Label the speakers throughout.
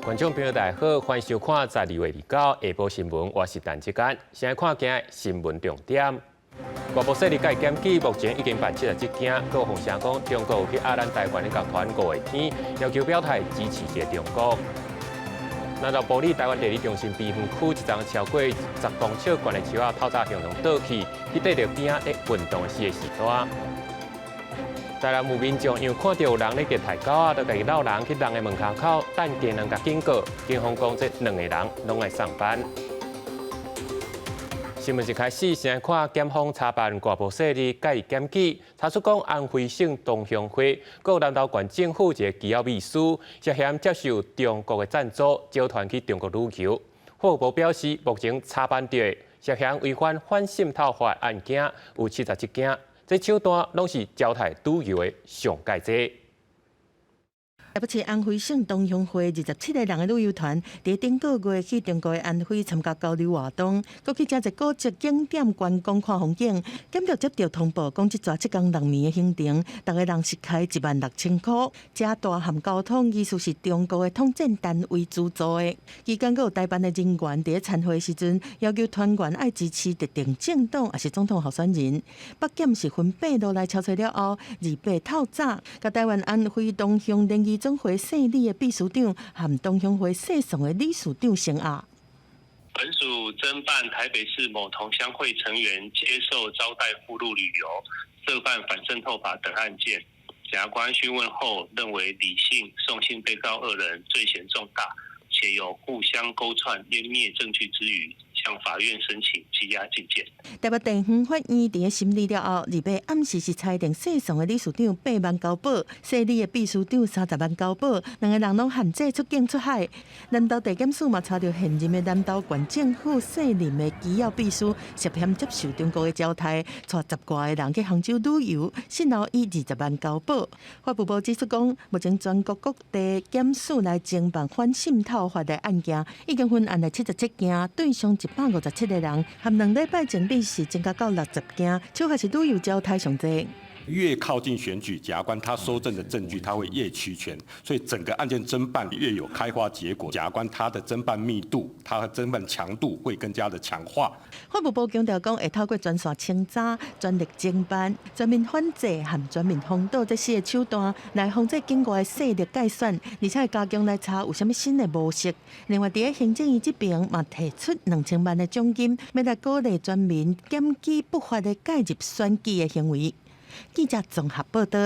Speaker 1: 观众朋友大家好，欢迎收看12月29下晡新闻，我是陈志坚。先来看今日新闻重点。外部势力甲检举，目前已经办71件，各风声讲中国有去亚咱台湾的集团5月天，要求表态支持一个中国。南投埔里台湾地理中心边园区一丛超过10公尺高的树啊，透早向上倒去，去对着边仔咧运动时的时段。台南有民众因为看到有人咧跌抬狗啊，就家己闹人去人的门口等电人甲警告，警方讲这2个人拢爱上班。新闻一开始，先来看检方查办外部势力甲伊检举，查出讲安徽省东乡会，有南投县政府一个机要秘书涉嫌接受中国的赞助，招团去中国旅游。法务部表示，目前查办到涉嫌违反反渗透法案件有71件。这手段拢是招待旅游的上界者。
Speaker 2: 下晡安徽省东乡会27个人的旅游团，伫顶个月去中国的安徽参加交流活动，佮去食一古迹景点观光看风景。检调接到通报，讲这抓7天6眠的行程，大家人是开16000块，车大含交通，疑似是中国的统战单位资助的。期间，佮有台办的人员伫参会时阵，要求团员爱支持特定政党，也是总统候选人。北检是分8路来敲查了后，28透早，甲台湾安徽东乡联谊总会省理的秘书长和东乡会社上的理事长声押。
Speaker 3: 本属侦办台北市某同乡会成员接受招待赴陆旅游，涉犯反渗透法等案件。检察官讯问后认为李姓、宋姓被告2人罪嫌重大，且有互相勾串湮灭证据之余，向法院申请羁押禁见。
Speaker 2: 台北地方法院伫审理了后，28暗时是裁定社上的理事长8万交保，社里的秘书长30万交保，2个人拢限制出境出海。南投地检署嘛查到现任的南投县政府社任的机要秘书涉嫌接受中国的招待，带10多个人去杭州旅游，先后以20万交保。法务部指出讲，目前全国各地检署来侦办反渗透法的案件，已经分案了77件，对象157个人，和2礼拜前比是增加到60件，就还是旅游招待上济。
Speaker 4: 越靠近选举，检察官他收证的证据他会越齐全，所以整个案件侦办越有开花结果。检察官他的侦办密度、他的侦办强度会更加的强化。
Speaker 2: 法务部强调讲，会透过专线清查、专力侦办、全面反制和全面封堵这4个手段，来防止境外势力介选，而且会加强来查有啥物新的模式。另外，伫行政院这边嘛提出2000万的奖金，要来鼓励全民检举不法的介入选举的行为。记者综合报道。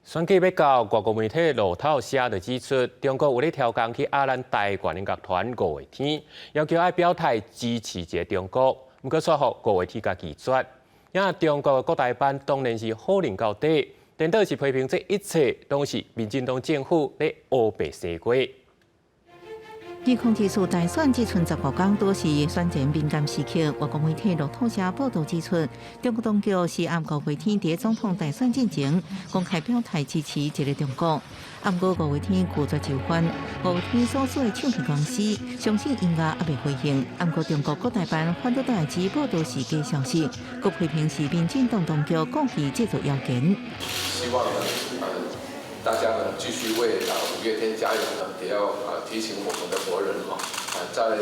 Speaker 1: 选举要到，外国媒体路透社就指出，中国有咧挑工去亚咱台湾的乐团5月天，要求爱表态支持一个中国。不过说服5月天甲拒绝。因中国的国台办当然是好人到底，颠倒是批评这一切都是民进党政府咧乌白西瓜。
Speaker 5: 指控指出，大选只剩15天，都是选前敏感时刻。外国媒体路透社报道指出，中国当局是按5月天伫总统大选进前公开表态支持一个中国。按过5月天拒绝就范，5月天所属的唱片公司相信应该也未回应。按过中国国台办反对代志报道是假消息，佮批评是民进党当局故意制造谣言。
Speaker 6: 希望大家呢继续为5月天加油呢，也要提醒我们的国人在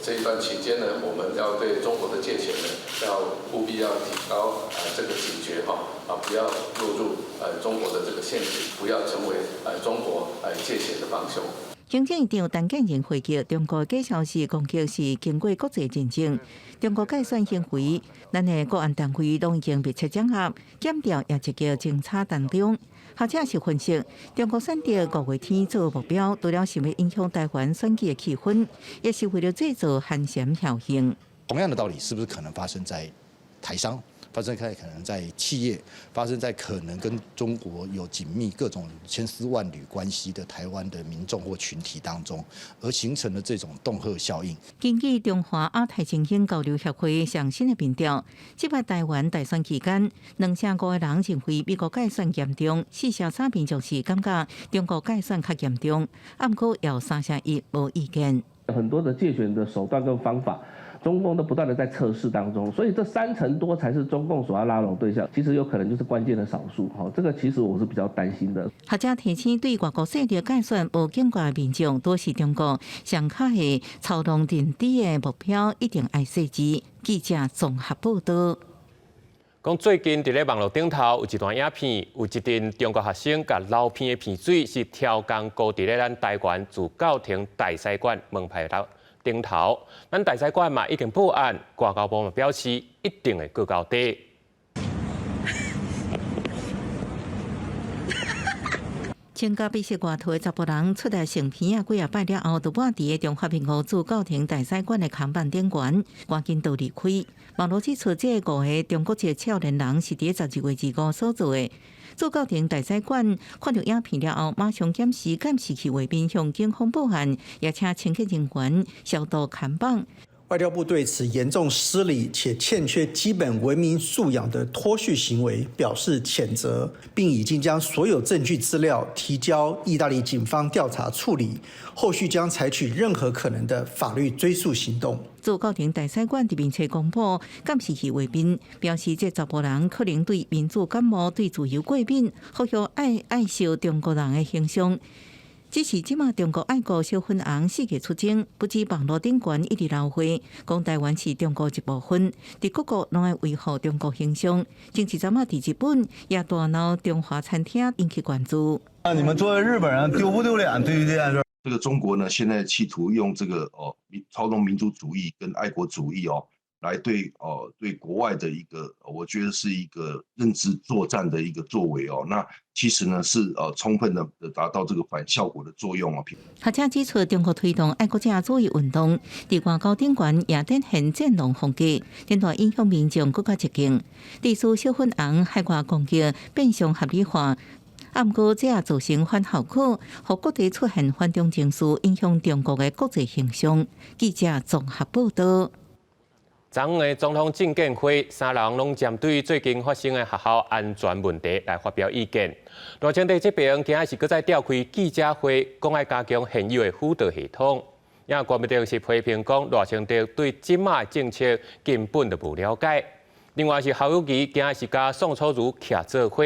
Speaker 6: 这一段期间呢，我们要对中国的界限呢，务必要提高这个警觉不要落入中国的这个陷阱，不要成为中国界限的帮凶。
Speaker 5: 行政院长陈建仁回击中国假消息攻击是经过国际认证，中国介选行为，咱的国安单位拢已经密切掌握，检调也一个侦查当中。或者是分析，中国选择5月天做目标，除了是为影响台湾选举的气氛，也是为了制造寒蝉效应。
Speaker 7: 同样的道理，是不是可能发生在台商？发生在可能在企业，发生在可能跟中国有紧密各种千丝万缕关系的台湾的民众或群体当中，而形成了这种恫吓效应。
Speaker 5: 根据中华亚太精英交流协会上新的民调，这摆台湾大选期间，205个人认为美国介选严重，4%就是感觉中国介选较严重，不过有3%无意见。
Speaker 8: 很多的介选的手段跟方法。中共都不断的在测试当中，所以这3成多才是中共所要拉拢对象，其实有可能就是关键的少数。这个其实我是比较担心的。
Speaker 5: 学者提醒，对外国势力介选无警觉的民众，都是中国上卡的操弄定底的目标，一定爱设置。记者综合报道。
Speaker 1: 讲最近伫咧网络顶头有一段影片，有一阵中国学生甲捞片的片水是超工高伫咧咱台湾自教亭大使馆门牌顶头，咱大使馆嘛已经报案，外交部嘛表示一定会告到底。
Speaker 5: 参加比赛外头的查甫人出来成片几摆了后，就抹伫中华民国驻教廷大使馆的看板顶悬，赶紧都离开。网络指出，这5个中国籍少年人是伫12月25所做的。驻教廷大使馆看到影片了后，马上监视器画面向警方报案，也请清洁人员消毒看板。
Speaker 9: 外交部对此严重失礼且欠缺基本文明素养的脱序行为表示谴责，并已经将所有证据资料提交意大利警方调查处理，后续将采取任何可能的法律追诉行动。
Speaker 5: 驻教廷大使馆伫面册公布监视器画面，表示这查甫人可能对民主感冒、对自由过敏，呼吁爱惜中国人的形象。只是即马中国爱国小粉红4月出征，不止网络顶悬一直闹回，讲台湾是中国一部分，伫各国拢爱维护中国形象。前一阵伫日本也大闹中华餐厅，引起关注。
Speaker 10: 你们作为日本人丢不丢脸？对于这件事，
Speaker 11: 这个中国呢，现在企图用这个操弄民族主义跟爱国主义来对国外的一个，我觉得是一个认知作战的一个作为那其实呢是充分的达到这个反效果的作用
Speaker 5: 学者指出，中国推动爱国者主义运动，伫外交顶悬也展现战狼风格，电台影响民众更加激进。历史小粉红海外攻击变相合理化，不过这也造成反效果，让各地出现反中情绪，影响中国的国际形象。记者综合报道。
Speaker 1: 昨日总统政见会，3人拢针对最近发生的学校安全问题来发表意见。大清地这边今仔是搁再召开记者会，讲要加强现有的辅导系统。因为国民党是批评讲大清地对即马的政策根本就无了解。另外是侯友宜今仔是甲宋楚瑜徛做伙，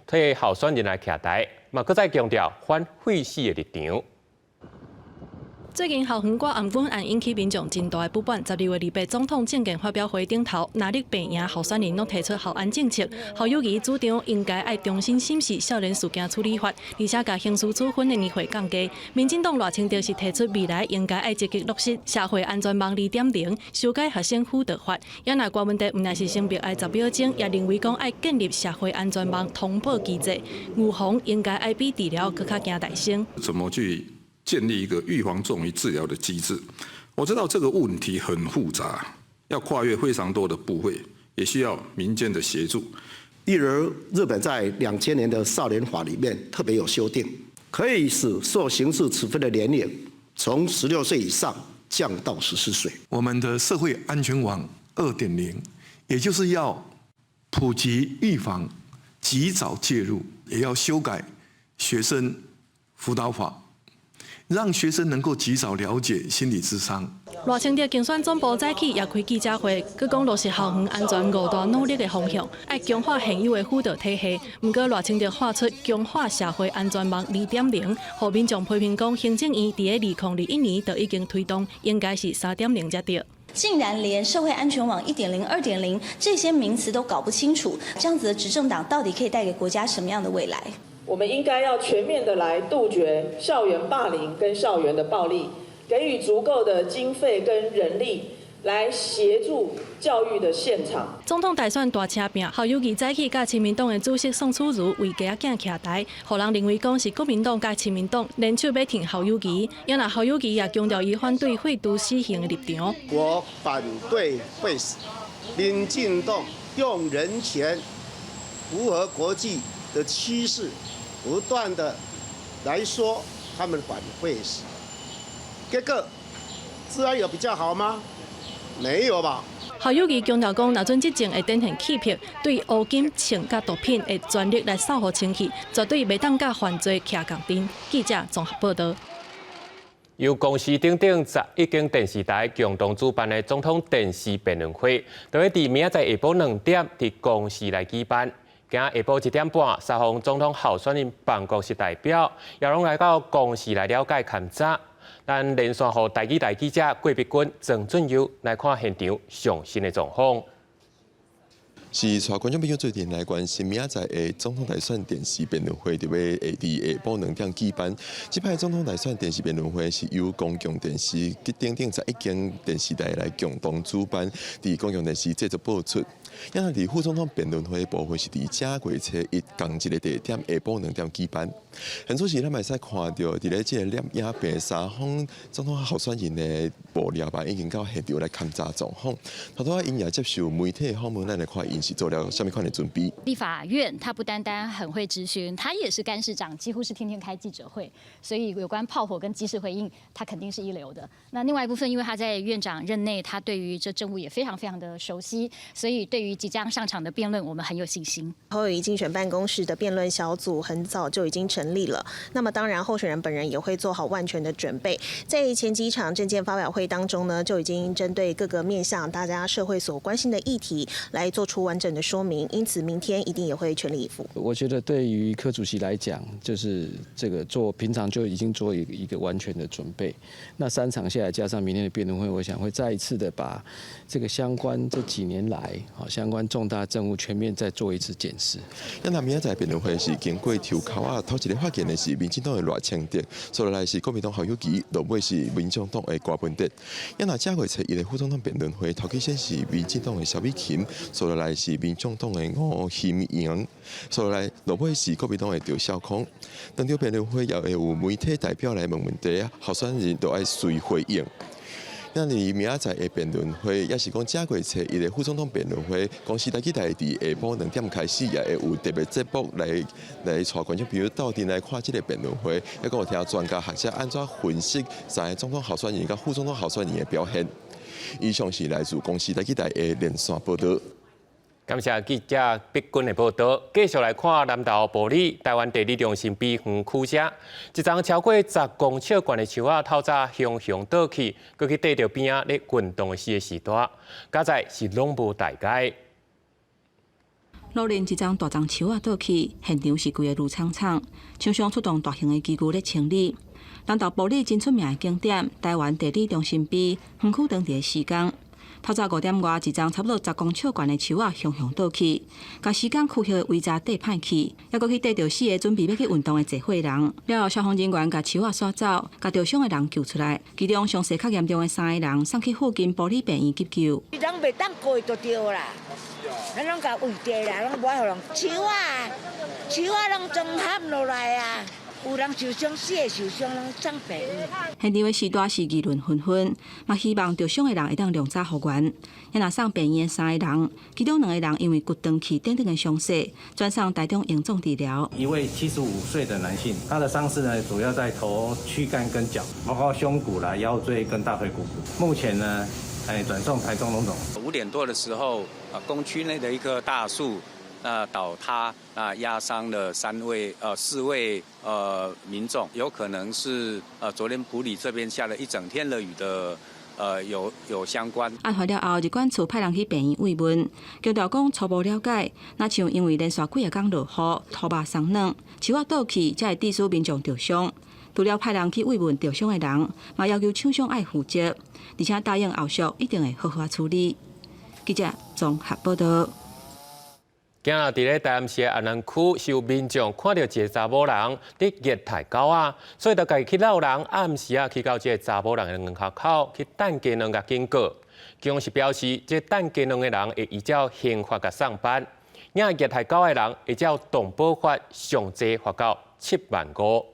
Speaker 1: 替候选人来徛台，嘛搁再强调反废死的立场。
Speaker 12: 最近校园挂暗管案引起民众真大的不满。12月28总统政见发表会顶头，哪力病赢候选人拢提出校安政策。侯友宜主张应该爱重新审视少年事件处理法，而且甲刑事处分的年岁降低。民进党赖清德是提出未来应该爱积极落实社会安全网2.0，修改学生辅导法。也那郭文德毋但是声明爱10秒钟，也认为讲爱建立社会安全网通报机制，预防应该爱比治疗更加惊大声。
Speaker 13: 怎么去建立一个预防重于治疗的机制？我知道这个问题很复杂，要跨越非常多的部会，也需要民间的协助。
Speaker 14: 例如，日本在2000年的少年法里面特别有修订，可以使受刑事处分的年龄从16岁以上降到14岁。
Speaker 15: 我们的社会安全网2.0，也就是要普及预防、及早介入，也要修改学生辅导法，让学生能够及早了解心理咨商。
Speaker 12: 赖清德竞选总部早起也开记者会，佮讲落实校园安全5大努力的方向，爱强化现有的辅导体系。不过赖清德画出强化社会安全网2.0，互民众批评讲，行政院伫个2021年就已经推动，应该是3.0才对。
Speaker 16: 竟然连社会安全网1.0、2.0这些名词都搞不清楚，这样子的执政党到底可以带给国家什么样的未来？
Speaker 17: 我们应该要全面的来杜绝校园霸凌跟校园的暴力，给予足够的经费跟人力来协助教育的现场。
Speaker 12: 总统大选大车拼，侯友宜早起甲亲民党的主席宋楚瑜为家囝徛台，互人认为讲是国民党甲亲民党联手要挺侯友宜。因那侯友宜也强调伊反对废除死刑的立场。
Speaker 14: 我反对废死，民进党用人权符合国际的趋势，不断的来说他们反废死，结果自然有比较好吗？没有吧。
Speaker 12: 侯友宜强调讲，若准执政会展现欺骗，对乌金、枪甲毒品会全力来扫互清气，绝对袂当甲犯罪徛共阵。记者综合报道。
Speaker 1: 由公司顶11间电视台共同主办的总统电视辩论会，就会伫明仔载下晡2点伫公司来举办。今下晡1点半，3号总统候选人办公室代表也拢来到公司来了解勘察。咱连线互台记者郭碧君、郑俊佑来看现场上新的状况。
Speaker 18: 是带观众朋友做电来关心明仔载的总统大选电视辩论会，就要下晡2点举办。这摆总统大选电视辩论会是由公共电视顶11间电视台来共同主办，伫公共电视制作播出。因为伫副总统辩论会部分是伫正月初1同一个地点下晡2点举办。现在是咱会使看到，伫咧这个摄影棚3方总统候选人的幕僚吧，已经到现场来勘察状况。头拄因也接受媒体访问，咱来看因是做了什么款的准备。
Speaker 19: 立法院他不单单很会质询，他也是干事长，几乎是天天开记者会，所以有关炮火跟及时回应，他肯定是一流的。那另外一部分，因为他在院长任内，他对于这政务也非常非常的熟悉，所以对于即将上场的辩论，我们很有信心。
Speaker 20: 侯友宜竞选办公室的辩论小组很早就已经成立了，那么当然候选人本人也会做好万全的准备。在前几场政见发表会当中呢，就已经针对各个面向大家社会所关心的议题来做出完整的说明，因此明天一定也会全力以赴。
Speaker 21: 我觉得对于柯主席来讲，就是这个平常就已经做一个完全的准备。那3场下来，加上明天的辩论会，我想会再一次的把这个相关这几年来相关重大政务全面再做一次检视。
Speaker 18: 咱明仔载辩论会是经过抽考啊，头一个发言的是民进党的赖清德，接下来是国民党侯友宜，落尾是民众党的高文哲。正月初1的副总统辩论会，头起先是民进党的萧美琴，接下来是民众党的吴欣盈，接下来落尾是国民党的赵少康。两场辩论会也会有媒体代表来问问题啊，候选人都爱随回应。那你明仔载的辩论会，也是讲正月初1的副总统辩论会，公司台记台伫下晡2点开始，也会有特别节目来带观众朋友到店来看这个辩论会，也讲有听专家学者安怎分析3个总统候选人甲副总统候选人的表现。以上是来自公司台记台的连线报道。
Speaker 1: 感谢记者碧君的报道。继续来看南投埔里台湾第2中心碧园区社，一丛超过10公尺高的树啊，透早熊倒去，佮去缀着边啊咧运动时的时代，加在是拢无大解。
Speaker 22: 路连一丛大丛树啊倒去，现场是规个路苍苍，厂商出动大型的机具咧清理。南投埔里真出名的景点，台湾第2中心碧园区当地的施工。透早5点外，一丛差不多10公尺高的树啊，熊倒去，甲施工区域的围栅缀歹去，还佫去缀着4个准备要去运动的坐伙人。了后，消防人员甲树啊刷走，甲受伤的人救出来，其中伤势较严重的3个人送去附近埔里病院急救。
Speaker 23: 人袂当过就对啦，咱拢甲围地啦，拢无爱互人树啊，拢综合落来啊。有人受伤，4个受伤，拢送病院。
Speaker 22: 现场的时代是议论纷纷，嘛希望受伤的人会当量早复原。也若送病院的3个人，其中2个人因为骨断气等等的伤势，转上台中永重治疗。
Speaker 24: 一位75岁的男性，他的伤势呢，主要在头、躯干跟脚，包括胸骨啦、腰椎跟大腿骨。目前呢，转送台中荣总。
Speaker 25: 5点多的时候，工区内的一棵大树。倒塌，压伤了4位民众，有可能是昨天埔里这边下了一整天的雨的有相关。
Speaker 22: 案发了后，日管处派人去病院慰问，强调讲初步了解，那像因为连续几个天落雨，土木松软，树啊倒去，才会致使民众受伤。除了派人去慰问受伤的人，嘛要求厂商爱负责，而且答应后续一定会好好处理。记者综合报道。
Speaker 1: 今日伫咧台南市安南区，是有民众看到一个查某人伫虐待狗啊，所以就家己去闹人，暗时啊去到这个查某人的门口去等鸡卵甲警告。警方是表示，这等鸡卵的人会依照刑法甲上班，虐待狗的人会照动保法上济罚到7.5万。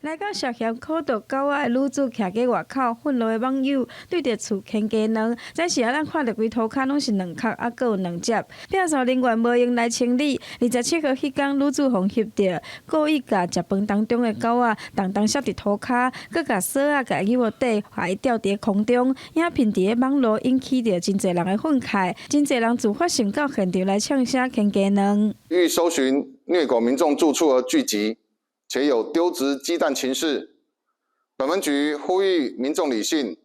Speaker 26: 来到涉嫌口毒狗仔的女子徛伫外口，愤怒的网友对着厝牵鸡卵，这时啊，咱看到规涂骹拢是2壳，还有2只。派出所人员无用来清理。27号迄天，女子互翕到故意甲食饭当中的狗仔动摄伫涂骹，佮甲锁啊甲伊无底，还吊伫空中，影片伫网络引起着真侪人的愤慨，真侪人自发性到现场来呛声牵鸡卵。
Speaker 27: 欲搜寻虐狗民众住处而聚集。且有丢掷鸡蛋情事，
Speaker 2: 本分局呼吁民众理性，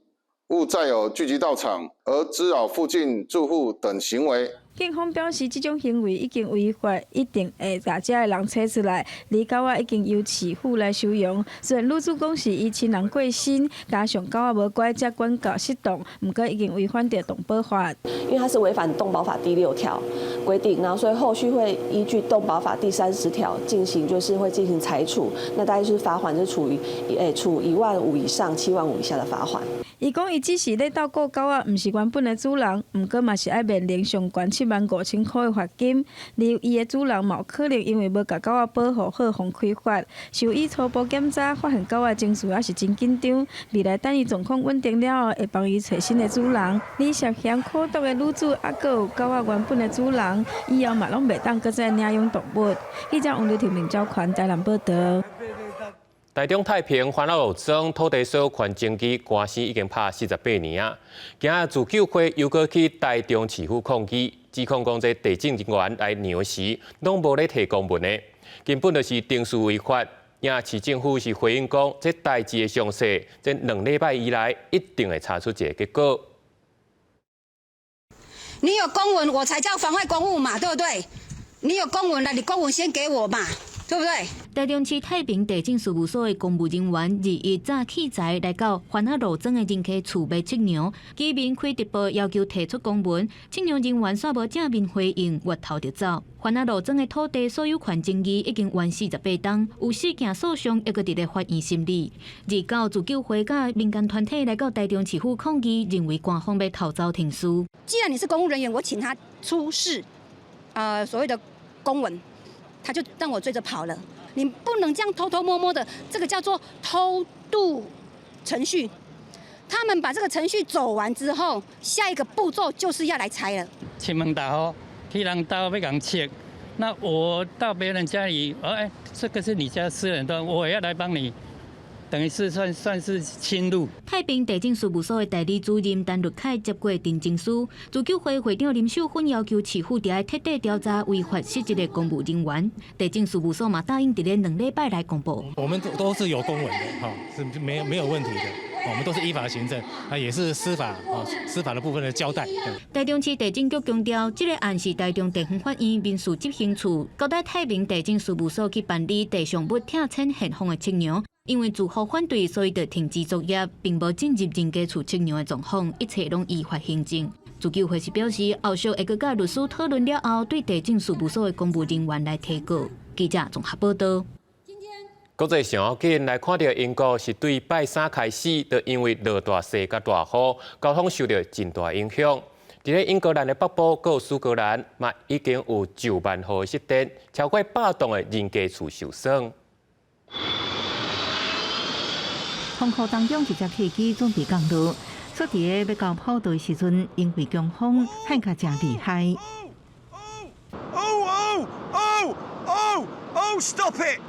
Speaker 2: 勿再有聚集到场而滋扰附近住户等行为。
Speaker 26: 警方表示，这种行为已经违法，一定会把这个人找出来。李狗仔已经由市府来收容。虽然女主讲是伊亲人过身，加上狗仔无乖，才管教失当，不过已经违反着动保法。
Speaker 3: 因为它是违反动保法第6条规定，然后所以后续会依据动保法第30条进行，就是会进行裁处。那大概就是罚款是处15000以上75000以下的罚款。
Speaker 26: 伊讲伊只是咧照顾狗仔，毋是原本的主人，毋过嘛是爱面临上悬75000块的罚金。而伊的主人嘛有可能因为无甲狗仔保护好，互开发。兽医初步检查发现狗仔情绪也是真紧张，未来等伊状况稳定了后，会帮伊找新的主人。而涉嫌苦毒的女主，还佫有狗仔原本的主人，以后嘛拢袂当搁再领养动物。记者王刘婷、明昭权台南报道。
Speaker 1: 台中太平烦恼路庄土地所有权争议官司已经拍48年啊！今日自救会又搁去台中市府抗议，指控讲这地政人员来量时，拢无咧提公文的，根本就是定序违法。也市政府是回应讲，这代志的详细，这2礼拜以来一定会查出一个结果。
Speaker 4: 你有公文，我才叫妨害公务嘛，对不对？你有公文了，你公文先给我嘛。对不对？
Speaker 6: 台中市太平地政事务所的公务人员2日早起才来到番仔路庄的人家厝买畜牛，居民开直报要求提出公文，畜牛人员煞无正面回应，越头就走。番仔路庄的土地所有权争议已经完48天，有4件诉讼还阁伫咧法院审理。29自救会甲民间团体来到台中市府抗议，认为官方要偷走庭事。
Speaker 4: 既然你是公务人员，我请他出示所谓的公文。他就让我追着跑了，你不能这样偷偷摸摸的，这个叫做偷渡程序。他们把这个程序走完之后，下一个步骤就是要来拆了。
Speaker 7: 亲门大户，去人家要讲切，那我到别人家里，这个是你家私人的，我也要来帮你。等于是算是侵入。
Speaker 6: 太平地政事务所的代理主任陈律凯接过定情书，自救会会长林秀芬要求市府要彻底调查违法失职的公务人员。地政事务所嘛答应伫咧2礼拜来公布。
Speaker 8: 我们都是有公文的，是没有问题的。我们都是依法行政，也是司法的部分的交代。
Speaker 6: 台中市地政局强调，这个案是台中地方法院民事执行处交代太平地政事务所去办理地上物拆迁现况的측量。因为住户反对，所以就停止作业，并无进入人家厝측量的状况，一切拢依法行政。自救会是表示，后续会佮甲律师讨论了后，对地政事务所的公务人员来提告。记者综合报道。
Speaker 1: 国际上紧来看到英国是对拜3开始，就因为落大雪甲大雨，交通受到真大影响。伫咧英格兰的北部，佮有苏格兰嘛，已经有9万户的失电，超过100栋的人家厝受伤。
Speaker 5: 风库当中一只客机准备降落，说伫咧要到跑道的时阵，因为强风喊甲真厉害。
Speaker 27: Stop it！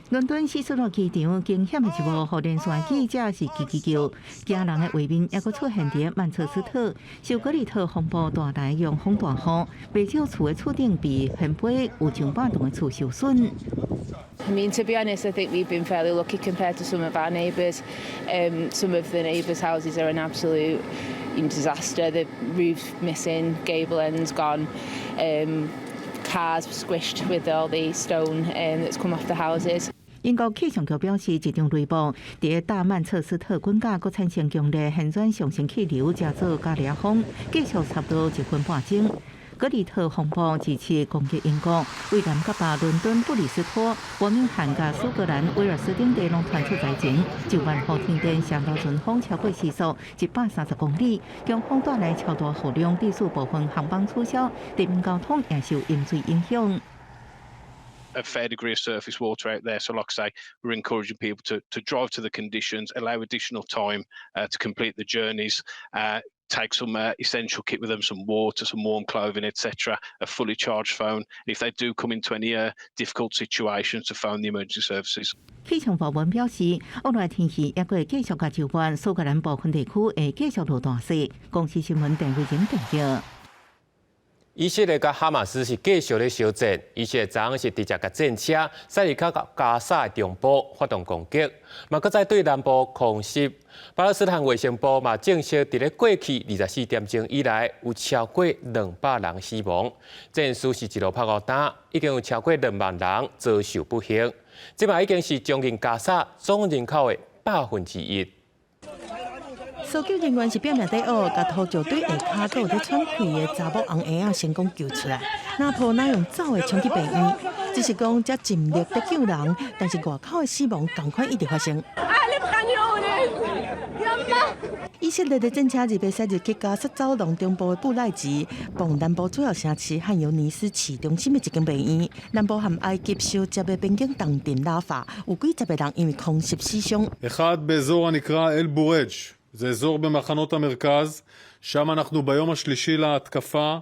Speaker 5: 伦敦希斯罗机场惊险的一幕，互连线记者是叽叫，惊人的画面也佫出现伫曼彻斯特，受格里特风暴带来洋风大雨，不少厝的厝顶被掀飞，有上百栋的厝受损。
Speaker 28: I mean, to be honest, I think we've been fairly lucky compared to some of our neighbours. Some of the neighbours' houses are an absolute disaster. The roof's missing, gable ends gone. Cars squished with all the stone that's come off the houses.
Speaker 5: 英国气象局表示，一场雷暴伫大曼彻斯特滚架，佫产生强烈旋转上升气流，加做加烈风，继续差不多1分半钟。格里特风暴支持攻击英国，威廉甲北伦敦、布里斯托、伯明翰甲苏格兰、威尔斯等地拢传出灾情，9万户停电，上到阵风超过时速130公里，强风带来超大雨量，地数部分航班取消，地面交通也受淹水影响。
Speaker 29: A fair degree of surface water out there. So like I say, we're encouraging people to drive to the conditions, allow additional time to complete the journeys, take some essential kit with them, some water, some warm clothing, etc., a fully charged phone. If they do come into any difficult situations, to phone the emergency services.
Speaker 5: 气象部门表示，恶劣天气也会继续甲就关苏格兰部分地区会继续落大雪。公司新闻电话中提到。
Speaker 1: 以色列甲哈马斯是继续咧相战，以色列昨是直接甲战车驶入到加沙中部发动攻击，嘛搁再对南部空袭。巴勒斯坦卫生部嘛证实，伫咧过去24点钟以来，有超过200人死亡。战事是一路拍到打，已经有超过2万人遭受不幸。即嘛已经是将近加沙总人口的1/8。
Speaker 5: 搜救人员是拼命在学，甲突救队下骹都有在喘气的查某红婴仔成功救出来，哪破哪用走的冲去病院，只是讲才尽力在救人，但是外口的死亡同款一直发生。以色列的战车日被驶入去加沙走廊中部的布赖吉，傍南部主要城市汉尤尼斯市中心的一间病院。南部和埃及相接的边境重点拉法，有几十个人因为空袭死伤。
Speaker 9: אחד באזור הנקרא אל בורג' זה אזור במחנות המרכז, שם אנחנו ביום השלישי להתקפה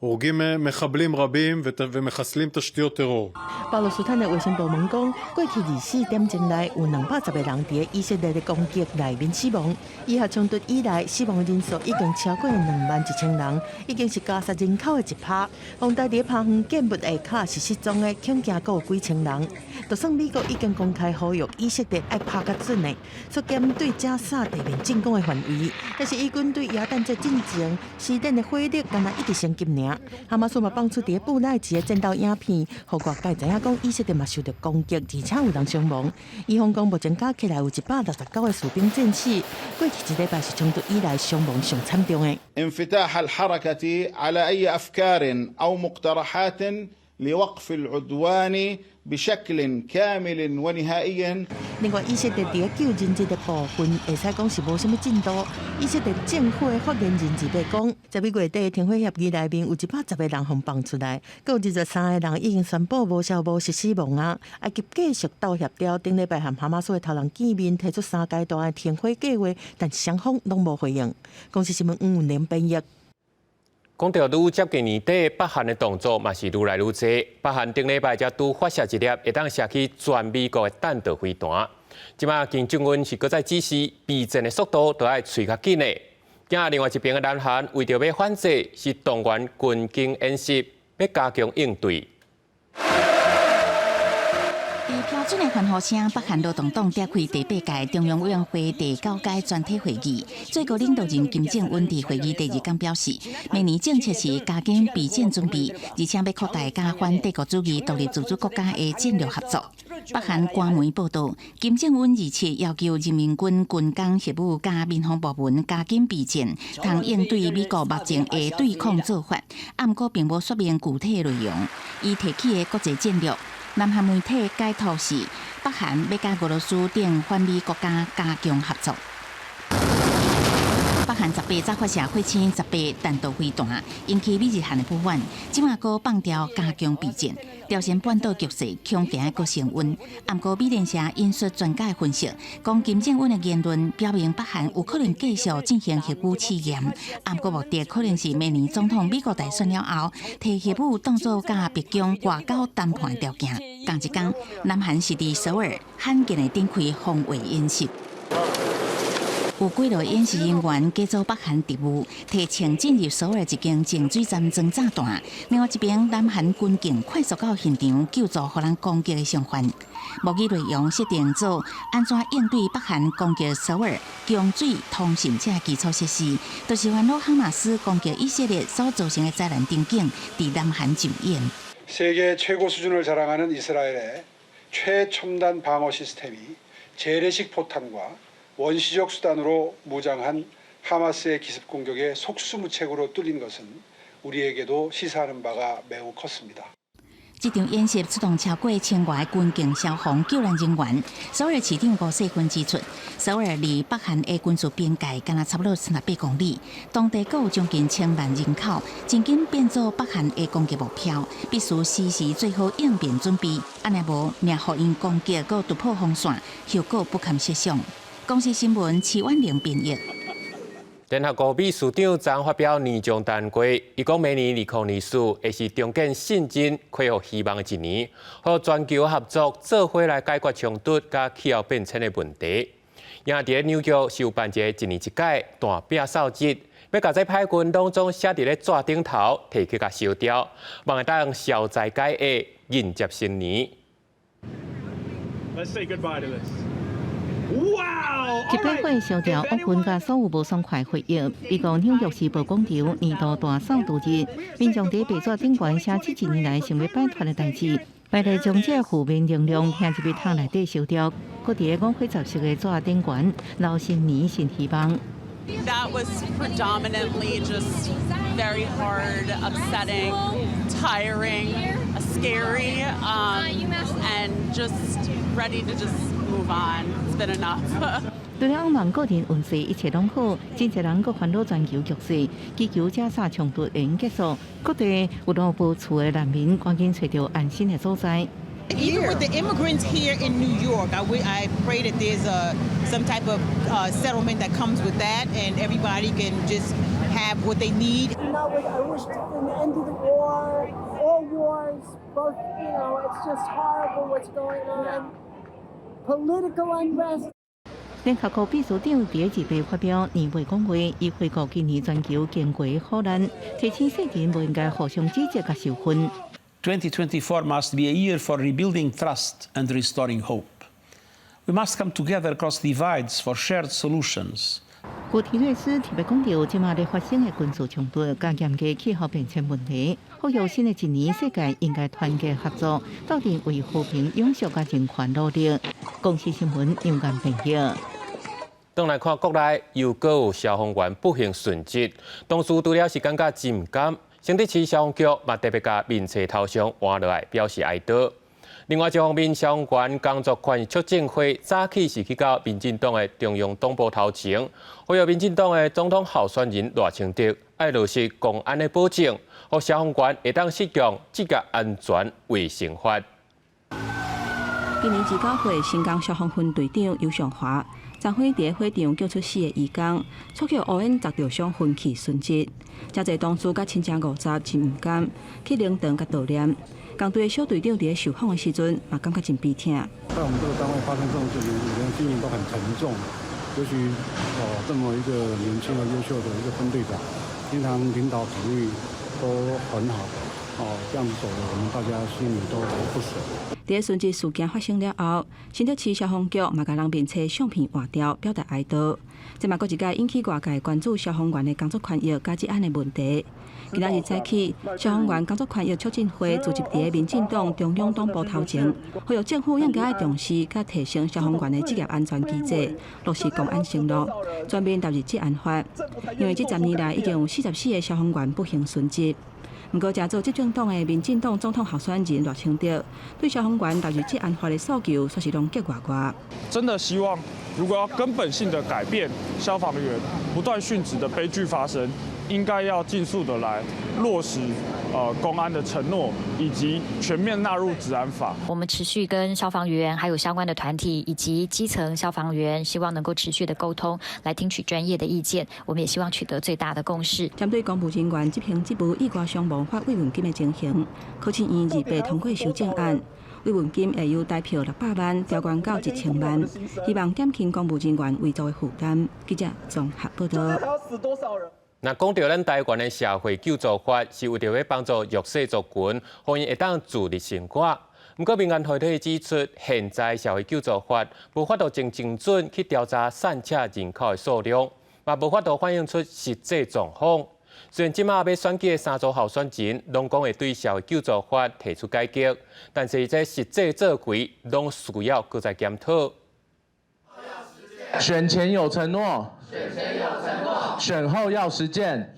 Speaker 9: הורגים מחבלים רבים ומחסלים תשתיות טרור.
Speaker 5: 巴勒斯坦的卫生部门讲，过去24点钟内有210个人伫以色列的攻击内面死亡。以下冲突以来，死亡的人数已经超过21000人，已经是加沙人口的1%。洪大伫旁园建物下骹是失踪的，恐惊还有几千人。就算美国已经公开呼吁以色列要拍较准的，缩减对加沙地面进攻的范围，但是以军对亚旦在进前，施展的火力敢若一直升级尔。哈马斯嘛放出伫布赖吉的战斗影片，互外界知影讲以色列嘛受到攻击，而且有人伤亡。伊方讲目前加起来有169个士兵战死，过去一礼拜是冲突以来伤亡上惨重的。
Speaker 10: انفتاح الحركة على أي أفكار أو مقترحات لوقف العدوان بشكل كامل ونهائي。
Speaker 5: 另外，以色列伫救人质的部分，会使讲是无什么进度。以色列政府的发言人日被讲，11月底停火协议内面有110个人互放出来，有23个人已经宣布无消无息死亡啊。埃及继续斗协调，顶礼拜和哈马斯的头人见面，提出3阶段的停火计划，但双方拢无回应。公司新闻5年翻译。
Speaker 1: 讲到愈接近年底，北韩的动作嘛是愈来愈多。北韩顶礼拜才拄发射一粒会当射去全美国的弹道飞弹。即马金正恩是搁再指示避战的速度都要催较紧的。今另外一边的南韩为着要反制，是动员军警演习，要加强应对。
Speaker 11: 标准的欢呼声，北韩劳动党召开第8届中央委员会第9届全体会议。最高领导人金正恩伫会议第2天表示，明年政策是加紧备战准备，而且要扩大加反帝国主义独立自主国家的战略合作。北韩官媒报道，金正恩27要求人民军军工协务加民防部门加紧备战，通应对美国目前的对抗做法。不过并无说明具体内容。伊提起的国际战略。南韩媒体解读是，北韩要甲俄罗斯等反美国家加强合作。北韩18早发射火星18弹道飞弹，引起美日韩的不满。即马搁放调加强备战，朝鲜半岛局势恐惊搁升温。不过美联社引述专家分析，讲金正恩的言论表明北韩有可能继续进行核武试验。不过目的可能是明年总统美国大选了后，摕核武当作甲北京外交谈判的条件。同一天，南韩是伫首尔罕见的展开防卫演习。有几个演习人员假造北韩特务，提前进入首尔一间净水站装炸弹。另外一边，南韩军警快速到现场救助互人攻击的伤患。模拟内容设定做安怎应对北韩攻击首尔供水、通讯等基础设施，就是烦恼哈马斯攻击以色列所造成的灾难场景，伫南韩上演。
Speaker 13: 세계 최고 수준을 자랑하는 이스라엘의 최첨단 방어 시스템이 재래식 포탄과 원시적 수단으로 무장한 하마스의 기습 공격에 속수무책으로 뚫린 것은 우리에게도 시사하는 바가 매우 컸습니다.
Speaker 11: 这场演习出动超过1000外军警、消防、救援人员。首尔市长吴世勋指出，首尔离北韩的军事边界敢若差不多300公里，当地有将近1000万人口，真紧变做北韩的攻击目标，必须时时做好应变准备。安尼无，命互因攻击佮突破防线，后果不堪设想。公司新闻齐婉玲编译。
Speaker 1: 联合国秘书长昨发表年终谈话，伊讲明年2024会是重建信心、恢复希望的一年，和全球合作做伙来解决冲突甲气候变迁的问题。也伫纽约是有办一年一届大饼扫日，要甲这歹军拢总写伫咧纸顶头，摕去甲烧掉，望会当消灾解厄，迎接新年。
Speaker 12: Let's say goodbye to this. Wow!
Speaker 5: 去百货烧掉恶棍甲所有无爽快回忆。美国纽约时报广场年度大扫除日，民众伫白纸顶悬写7年来想要摆脱的代志，为了将这负面能量向一笔桶内底烧掉，搁伫咧五花十色的纸顶悬留新年新希望。
Speaker 14: That was predominantly just very hard, upsetting, tiring, scary, and just ready to just move on. It's been enough.
Speaker 5: 除了望个人运势一切拢好，真侪人搁烦恼全球局势，祈求这场冲突会结束。各地有老无厝的难民赶紧找到安心的所在。
Speaker 15: Even with the immigrants here in New York, I pray that there's some type of settlement that comes with that, and everybody can just have what they need.
Speaker 16: I wish an end to the war, all wars, both, it's just horrible what's going on. Political unrest.
Speaker 5: 联合国秘书长第2日发表年尾讲话，伊回顾今年全球经过苦难，提醒世人不应该互相指责甲受分。
Speaker 17: 2024 must be a year for rebuilding trust and restoring hope. We must come together across divides for shared solutions.
Speaker 5: 古提瑞斯特别讲到，即马咧发生的军事冲突、加严嘅气候变迁问题，呼吁新的一年世界应该团结合作，斗阵为和平、永续甲人权努力。公司新闻杨眼朋友。
Speaker 1: 当来看国内又搁有消防员不幸殉职，当时除了是感觉真唔甘。 新竹市消防局嘛特别甲面册头上换落来表示哀悼。另外一方面，消防员工作权益促进会早起是去到民进党的中央党部头前，呼吁民进党的总统候选人赖清德要落实公安的保证，让消防员会当适用职业安全卫生法。
Speaker 22: 今年19岁新港消防分队长尤尚华。 张辉伫火场救出4个义工，促叫乌烟砸着伤分去殉职。真侪同事甲亲戚50真唔甘，去灵堂甲悼念。工队的小队长伫咧受访的时阵，嘛感觉真悲痛。
Speaker 19: 在我们这个单位发生这种事情，每个人心情都很沉重。尤其这么一个年轻而优秀的一个分队长，平常领导体育都很好。 这样子走的，我们大家心里都不舍。
Speaker 22: 在殉职事件发生了后，新竹市消防局嘛甲人面册相片换掉，表达哀悼。这嘛，搁一届引起外界关注消防员的工作权益甲职安的问题。今仔日早起，消防员工作权益促进会组织伫民进党中央党部头前，呼吁政府应该要重视甲提升消防员的职业安全机制，落实公安承诺，全面投入治安法。因为这10年来已经有44个消防员不幸殉职。 不过，正做执政党的民进党总统候选人赖清德对消防员投入治安法的诉求，算是拢结外挂。
Speaker 20: 真的希望，如果要根本性的改变消防员不断殉职的悲剧发生，应该要尽速的来落实公安的承诺，以及全面纳入治安法。
Speaker 21: 我们持续跟消防员还有相关的团体以及基层消防员，希望能够持续的沟通，来听取专业的意见。我们也希望取得最大的共识。
Speaker 22: 针对公务人员执行这部意外伤亡法慰问金的情形，考试院2日通过修正案，慰问金会由大票600万调悬到1000万，希望减轻公务人员维持的负担。记者综合报道。
Speaker 1: 那讲到咱台湾的社会救助法，是为着要帮助弱势族群，让因会当自立生活。不过，民间团体指出，现在社会救助法无法度真精准去调查散车人口的数量，嘛无法度反映出实际状况。虽然即马要选举的3组候选人，拢讲会对社会救助法提出改革，但是这实际做规，拢需要搁再检讨。
Speaker 27: 选前有承诺，选后要实践，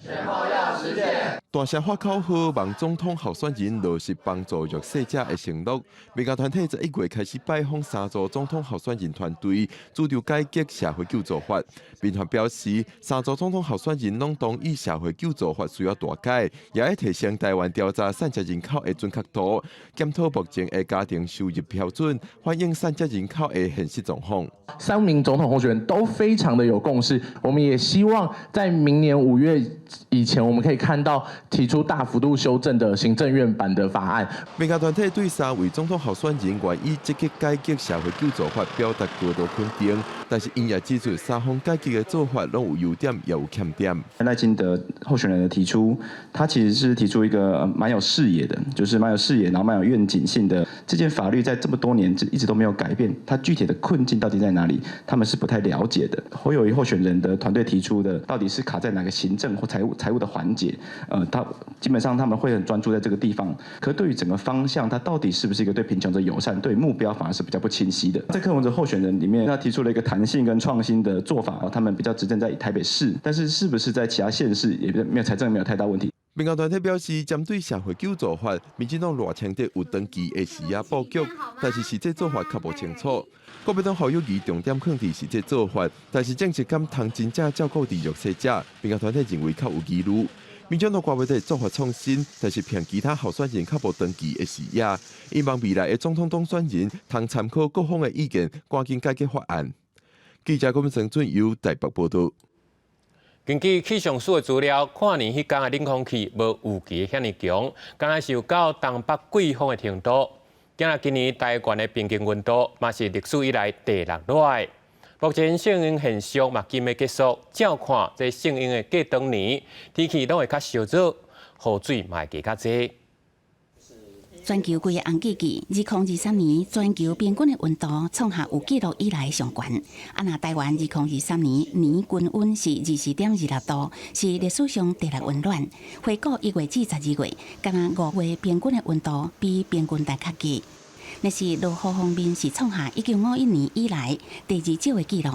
Speaker 18: 大声发口号，望总统候选人落实帮助弱势者的承诺。民间团体11月开始拜访3组总统候选人团队，主张改革社会救助法。民团表示，3组总统候选人拢同意社会救助法需要大改，也要提升台湾调查散车人口的准确度，检讨目前的家庭收入标准，反映散车人口的现实状况。
Speaker 27: 3名总统候选人都非常的有共识，我们也希望在明年5月以前，我们可以看到提出大幅度修正的行政院版的法案。
Speaker 18: 民间团体对3位总统候选人愿意积极改革社会救助法表达高度肯定，但是因也指出三方改革的做法拢有优点也有欠点。
Speaker 2: 赖清德候选人的提出，他其实是提出一个蛮有视野的，就是蛮有视野，然后蛮有愿景性的。这件法律在这么多年一直都没有改变，它具体的困境到底在哪里，他们是不太了解的。侯友宜候选人的团队提出的，到底是卡在哪个行政或财务的环节？基本上他们会很专注在这个地方，可对于整个方向，它到底是不是一个对贫穷者友善，对目标反而是比较不清晰的。在柯文哲候选人里面，他提出了一个弹性跟创新的做法，他们比较执政在台北市，但是是不是在其他县市也没有财政没有太大问题。
Speaker 18: 民间团体表示，针对社会救助法，民进党赖清德有登记的时也布局，但是实际做法较无清楚。国民党侯友宜重点放伫实际做法，但是政治敢通真正照顾弱势者，民间团体认为较有疑虑。民进党挂袂得做法创新，但是骗其他候选人较无登记的视野，希望未来的总统当选人通参考各方的意见，赶紧改革法案。记者郭成准由台北报道。
Speaker 1: 根据气象署的资料，看年迄天的冷空气无预期遐尼强，敢若是有到东北季风的程度。今年台湾的平均温度嘛是历史以来第6热。目前圣婴现象嘛今要结束，照看这圣婴的过冬年，天气拢会较烧热，雨水嘛会加较侪。
Speaker 11: 全球规个红季季，2023年全球平均的温度创下有纪录以来上悬。那台湾2023年年均温是24.26度，是历史上第6温暖。回顾1月至12月，敢若5月平均的温度比平均值较低。那是落雨方面是创下1951年以来第2少的纪录。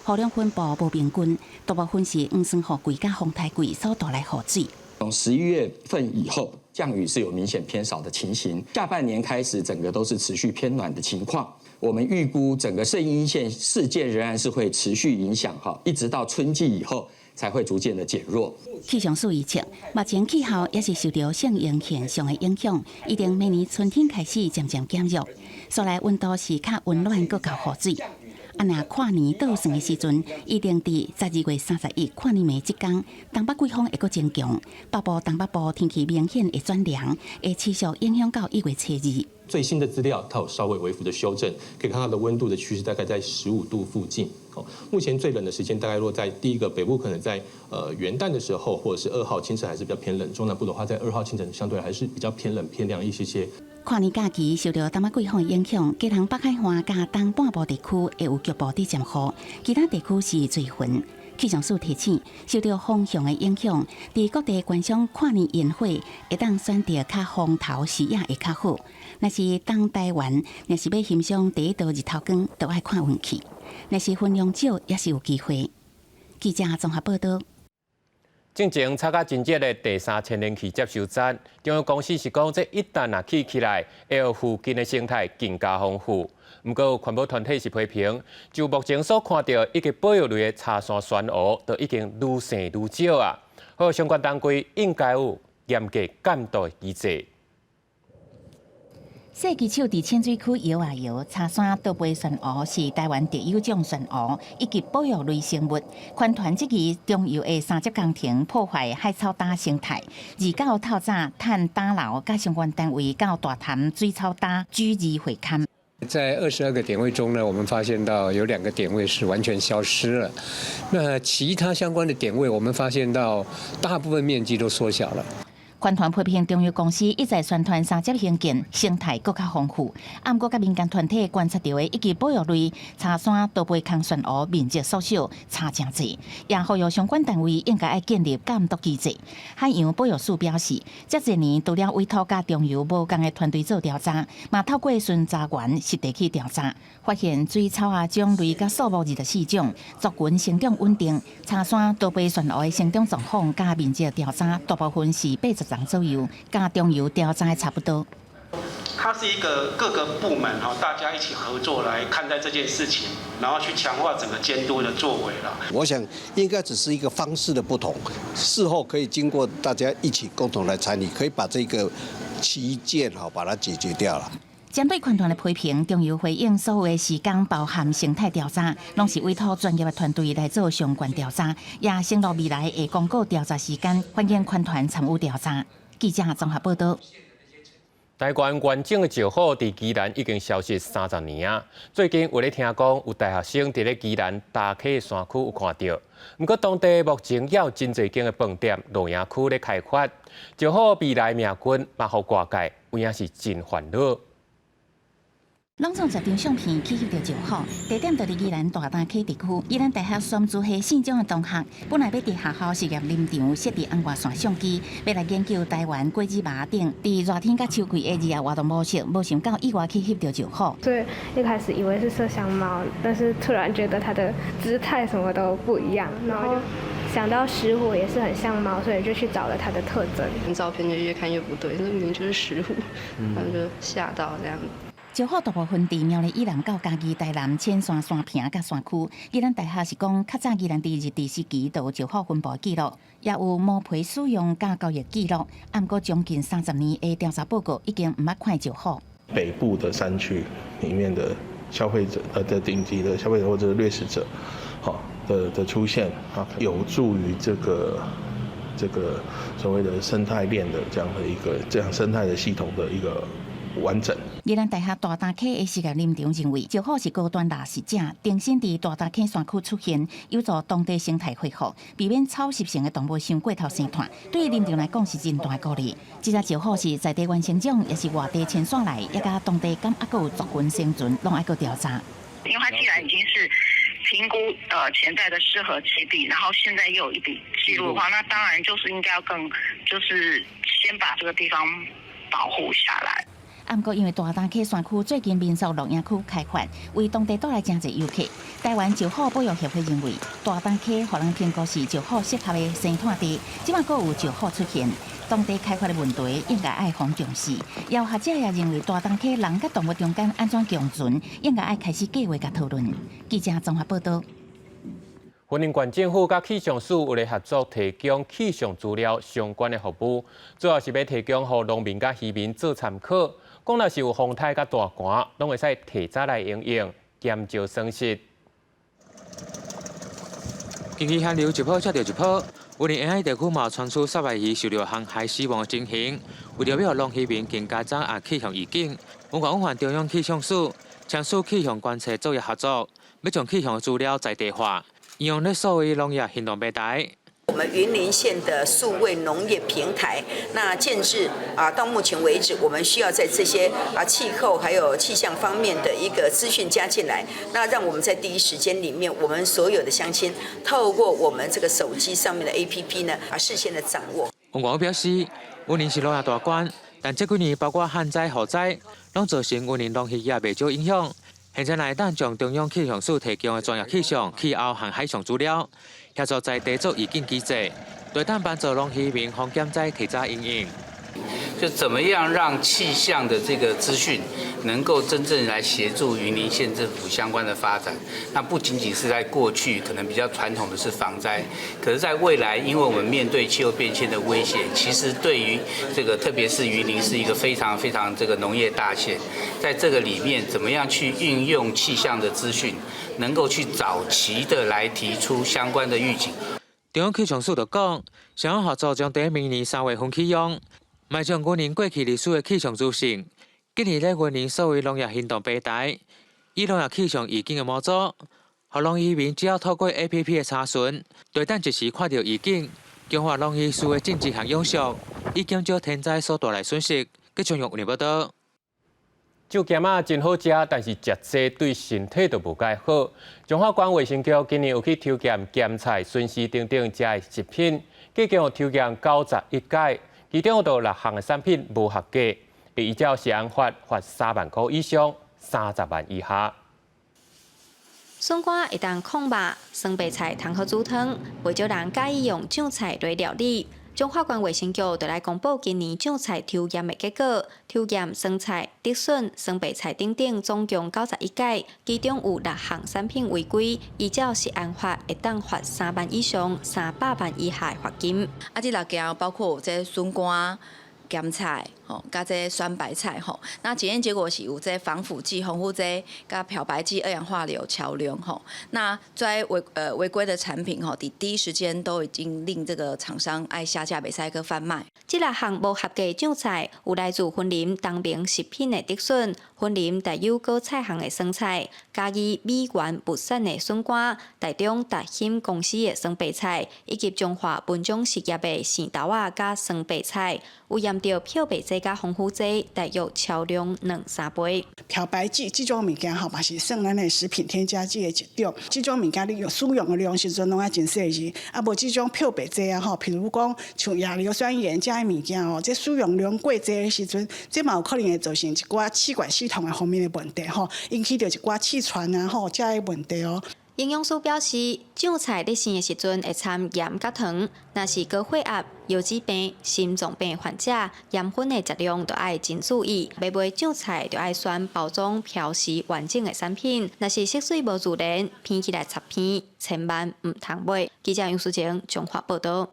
Speaker 11: 雨量分布无平均，大部分是雨霜雨季甲风台季所带来雨水。
Speaker 3: 从11月份以后，降雨是有明显偏少的情形。下半年开始，整个都是持续偏暖的情况。我们预估整个圣婴事件仍然是会持续影响一直到春季以后才会逐渐的减弱。
Speaker 11: 气象署预测，目前气候也是受到圣婴现象的影响，一定明年春天开始渐渐减弱，所来温度是较温暖，搁较雨水。若跨年倒算的时阵，一定伫12月31跨年暝即天，东北季风会搁增强，北部、东北部天气明显会转凉，会持续影响到1月初2。
Speaker 4: 最新的资料，它有稍微微幅的修正，可以看到它的温度的趋势大概在15度附近。目前最冷的时间大概落在第一个北部，可能在元旦的时候，或者是2号清晨还是比较偏冷；中南部的话，在2号清晨相对还是比较偏冷偏凉一些。
Speaker 11: 跨年假期受到东北季风的影响，基隆北海岸甲东半部地区会有局部伫渐雨，其他地区是最云。气象署提醒，受到风向的影响，伫各地观赏跨年烟火会当选择较风头视野会较好。若是东台湾，若是要欣赏第一道日头光，都爱看运气。若是分量少，也是有机会。记者综合报道。
Speaker 1: 正前参加真热的第3千年期接收站，中央公司是讲，这一旦起来，会让附近的生态更加丰富。不过，环保团体是批评，就目前所看到一个保育类的茶山酸鹅，都已经愈生愈少啊。好，相关单位应该有严格监督机制。
Speaker 11: 设计手伫浅水区摇啊摇，茶山倒杯酸鹅是台湾特有种酸鹅，以及保育类生物。环团即期中油的3级工程破坏海草搭生态，29透早趁打捞，甲相关单位到大潭水草搭居住会勘。
Speaker 7: 在22个点位中呢，我们发现到有2个点位是完全消失了。那其他相关的点位，我们发现到大部分面积都缩小了。
Speaker 11: 环团批评中油公司一再宣传3级兴建，生态更加丰富。不过，甲民间团体观察到的以及保育类茶山倒杯康酸鹅面积缩小，差真济，也呼吁相关单位应该要建立监督机制。海洋保育署表示，这一年除了委托甲中油无共的团队做调查，嘛透过巡查员实地去调查，发现水草啊种类甲数目24种，族群生长稳定。茶山倒杯酸鹅的生长状况甲面积调查，大部分是80人左右，甲中油调查差不多。
Speaker 8: 它是一个各个部门大家一起合作来看待这件事情，然后去强化整个监督的作为了。
Speaker 23: 我想应该只是一个方式的不同，事后可以经过大家一起共同来参与，可以把这个旗舰把它解决掉了。
Speaker 11: 针对环团的批评，中油回应所有的时间包含生态调查，拢是委托专业的团队来做相关调查，也承诺未来会公告调查时间，欢迎环团参与调查。记者综合报道。
Speaker 1: 台湾完整的石虎伫宜兰已经消失30年啊！最近有咧听讲有大学生伫咧宜兰大溪山区有看到，不过当地目前也有真侪间的饭店、露营区咧开发，石虎未来命运嘛，互外界有影是真烦恼。
Speaker 11: 拢总10张相片去翕到石虎，地点就伫宜兰大潭溪地区。宜兰大学双主系县长的同学，本来要伫学校实验林场设置红外线相机，要来研究台湾果子麻顶伫热天甲秋季的日夜活动模式，无想到意外去翕到石虎。
Speaker 6: 所以一开始以为是麝香猫，但是突然觉得它的姿态什么都不一样，然后就想到石虎也是很像猫，所以就去找了它的特征。
Speaker 9: 照片就越看越不对，这明明就是石虎，然后就吓到这样。
Speaker 11: 石虎大部分地苗咧宜兰到嘉义台南浅山山坪甲山区，宜兰大学是讲，较早宜兰第日治时期就有石虎分布记录，也有毛皮使用甲交易记录。啊，不过将近30年的调查报告已经唔捌看石虎。
Speaker 10: 北部的山区里面的消费者的顶级的消费者或者是掠食者，好的出现啊，有助于这个所谓的生态链的这样生态的系统的一个。 完整。
Speaker 11: 宜兰大学大潭溪的实验林场认为，石虎是高端掠食者，定身伫大潭溪山区出现，有助当地生态恢复，避免草食性的动物伤过头生团。对于林场来讲是真大的鼓励。这只石虎是在地原生种，也是外地迁徙来，也甲当地敢还佫有族群生存，拢爱佫调查。
Speaker 13: 因为它既然已经是评估潜在的适合基地，然后现在又有一笔记录的话，那当然就是应该要就是先把这个地方保护下来。
Speaker 11: 啊，不过因为大潭溪山区最近民宿露营区开发，为当地带来真侪游客。台湾石虎保育协会认为，大潭溪互人评估是石虎适合的生态地，即马佫有石虎出现，当地开发的问题应该爱互重视。有学者也认为，大潭溪人甲动物中间安怎共存，应该爱开始计划甲讨论。记者综合报道。
Speaker 1: 云林县政府甲气象署有咧合作，提供气象资料相关的服务，主要是要提供予农民甲渔民做参考。讲若是有风台甲大寒，拢会使提早来应用，减少损失。
Speaker 24: 经济寒流一波接着一波，云林沿海地区嘛传出沙白鱼受到航海死亡的情形。为了要让渔民更加掌握气象预警，文县中央气象署签署气象观测作业合作，要将气象资料在地化。 应用在所谓农业行动平台。
Speaker 25: 我们云林县的数位农业平台，那建制到目前为止，我们需要在这些气候还有气象方面的一个资讯加进来，那让我们在第一时间里面，我们所有的乡亲透过我们这个手机上面的 APP 呢，事先的掌握。
Speaker 24: 文广表示，云林是农业大县，但这几年包括旱灾、洪灾，拢造成云林农业也未少影响。 现在来当将中央气象署提供的专业气象、气候和海象资料，协助在地做预警机制，对当帮助农渔民防减灾提早应用。
Speaker 26: 就怎么样让气象的这个资讯能够真正来协助云林县政府相关的发展？那不仅仅是在过去可能比较传统的是防灾，可是在未来，因为我们面对气候变迁的威胁，其实对于这个特别是云林是一个非常这个农业大县，在这个里面怎么样去运用气象的资讯，能够去早期的来提出相关的预警。
Speaker 24: 中央气象署就讲，想要合作将在明年3月份启用。 迈将云林过去历史的气象资讯，建立在云林所谓农业行动平台，以农业气象预警的模组，让农渔民只要透过 APP 的查询，就当即时看到预警，强化农渔事的政治和永续，以减少天灾所带来损失。佮从用报道。
Speaker 1: 酒咸仔真好食，但是食多对身体就无介好。中华关卫生局今年有去抽检咸菜、笋丝等等食的食品，计共有抽检91届。 其中有6项的产品无合格，会依照食安法罚3万块以上30万以下。
Speaker 28: 笋干会当控肉，酸白菜通好煮汤，袂少人介意用酱菜来料理。中华关卫生局就来公布今年酱菜抽验的结果，抽验酸菜、竹笋、酸白菜等等，总共91届，其中有6项产品违规，依照食安法会当罚3万以上300万以下的罚金。
Speaker 29: 这6件包括这笋干、咸菜、
Speaker 5: 吼，加这酸白菜吼。那检验结果是有这防腐剂、防腐剂、加漂白剂、二氧化硫、桥梁吼。那在违规的产品吼，第一时间都已经令这个厂商爱下架，袂使去贩卖。
Speaker 28: 这6项无合格酱菜有来自云林东明食品的竹笋、云林大有果菜行的酸菜、嘉义美源物产的笋干、台中达兴公司的酸白菜，以及中华文种实业的生豆仔加酸白菜，有验到漂白剂加防腐剂大约超量2-3倍。
Speaker 12: 漂白剂这种物件吼，嘛是算咱的食品添加剂的一种。这种物件你使用的量时阵拢爱真细致，啊无这种漂白剂啊吼，譬如讲像亚硫酸盐这些物件哦，这使用量过济的时阵，这嘛有可能会造成一寡气管系统的方面的问题吼，引起到一寡气喘啊吼这些问题哦。
Speaker 28: 营养师表示，酱菜在生的时阵会掺盐甲糖，若是高血压、腰子病、心脏病患者，盐分的质量就要真注意。要买酱菜就要选包装标示完整的产品，若是色水无自然，片起来插片，千万唔通买。记者杨淑晴综合报道。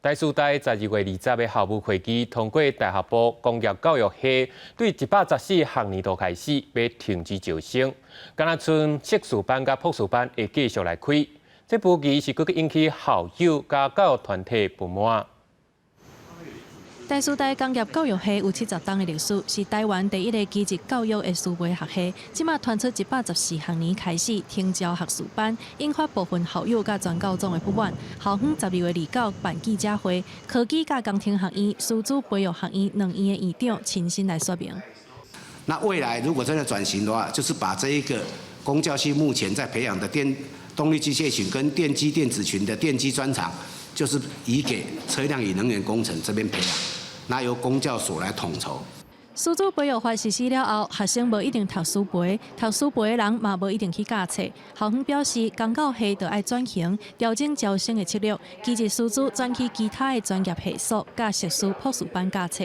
Speaker 1: 台师大12月20日的校务会议通过大学部工业教育系对114学年度开始要停止招生，敢若剩硕士班甲博士班会继续来开。这步棋是佫引起校友甲教育团体不满。
Speaker 14: 台师大工业教育系有70档的历史，是台湾第一个基职教育的师培学系。即马传出114学年开始停招学士班，引发部分校友甲全教总的不满。校方12月29日办记者会，科技甲工程学院、师资培育学院2院的院长亲身来说明。
Speaker 15: 那未来如果真的转型的话，就是把这一个公教系目前在培养的动力机械群跟电机电子群的电机专长，就是移给车辆与能源工程这边培养。那由公教所来统筹。
Speaker 14: 师资培育法实施了后，学生无一定读师培，读师培的人嘛无一定去教册。校方表示，公教系就要转型，调整招生的策略，基职师资转去其他的专业系所，甲硕士、博士班教册。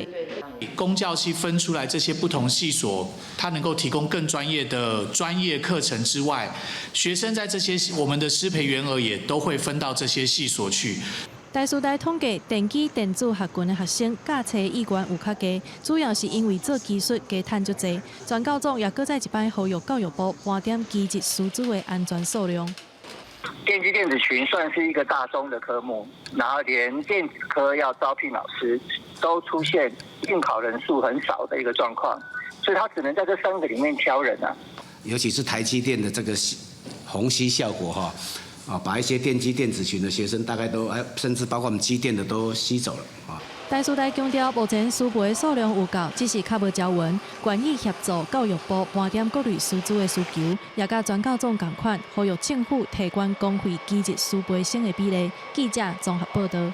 Speaker 16: 公教系分出来这些不同系所，它能够提供更专业的专业课程之外，学生在这些我们的师培员额也都会分到这些系所去。
Speaker 14: 台师大统计，电机电子学群的学生教册意愿有较低，主要是因为做技术加趁足济。全教总也搁再一摆呼吁教育部盘点基职师资的安全数量。
Speaker 17: 电机电子群算是一个大宗的科目，然后连电子科要招聘老师都出现应考人数很少的一个状况，所以他只能在这3个里面挑人啊。
Speaker 15: 尤其是台积电的这个虹吸效果哈。把一些电机电子群的学生大概都，甚至包括我们机电的都吸走了啊。
Speaker 14: 台师大强调，目前师培的数量有够，只是较无招文，愿意协助教育部盘点各类师资的需求，也甲全教总同款，呼吁政府提高公费基职师培生的比例。记者综合报道。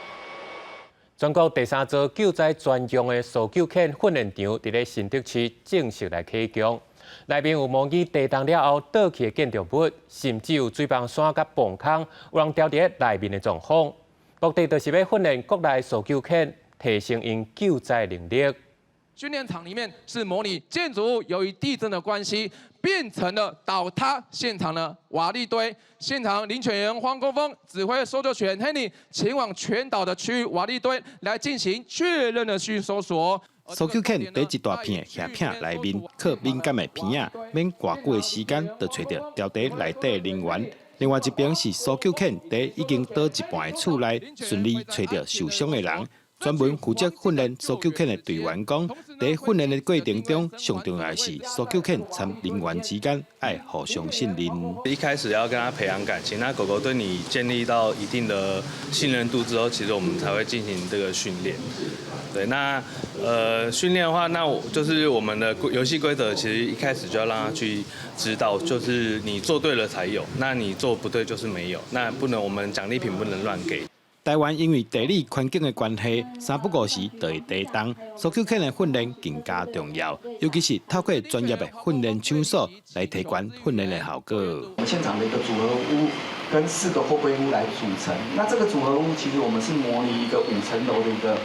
Speaker 1: 全国第3座救灾专用的搜救犬训练场伫咧新竹市正式来启用。内面有模拟地动了后倒去的建筑物，甚至有水泵山甲泵坑，有人掉伫内面的状况。目的就是要训练国内搜救犬，提升因救灾能力。
Speaker 19: 训练场里面是模拟建筑物由于地震的关系变成了倒塌现场的瓦砾堆。现场领犬员黄国峰指挥搜救犬 Henny 前往全岛的区域瓦砾堆来进行确认的搜索。
Speaker 20: 搜救犬在一大片叶片内面靠敏感的片仔，免偌久的时间，就找到掉在内底的人员。另外一边是搜救犬在已经倒一半的厝内，顺利找到受伤的人。专门负责训练搜救犬的队员讲，在训练的过程中，上重要的是搜救犬参人员之间要互相信任。
Speaker 29: 一开始要跟它培养感情，那狗狗对你建立到一定的信任度之后，其实我们才会进行这个训练。对，那训练的话，那就是我们的游戏规则，其实一开始就要让它去知道，就是你做对了才有，那你做不对就是没有，那不能我们奖励品不能乱给。
Speaker 20: 台湾因为地理环境的关系，三不五时就会地动，搜救犬的训练更加重要，尤其是透过专业的训练场所来提高训练的效果。
Speaker 30: 现场的一个组合屋跟4个货柜屋来组成，那这个组合屋其实我们是模拟一个5层楼的一个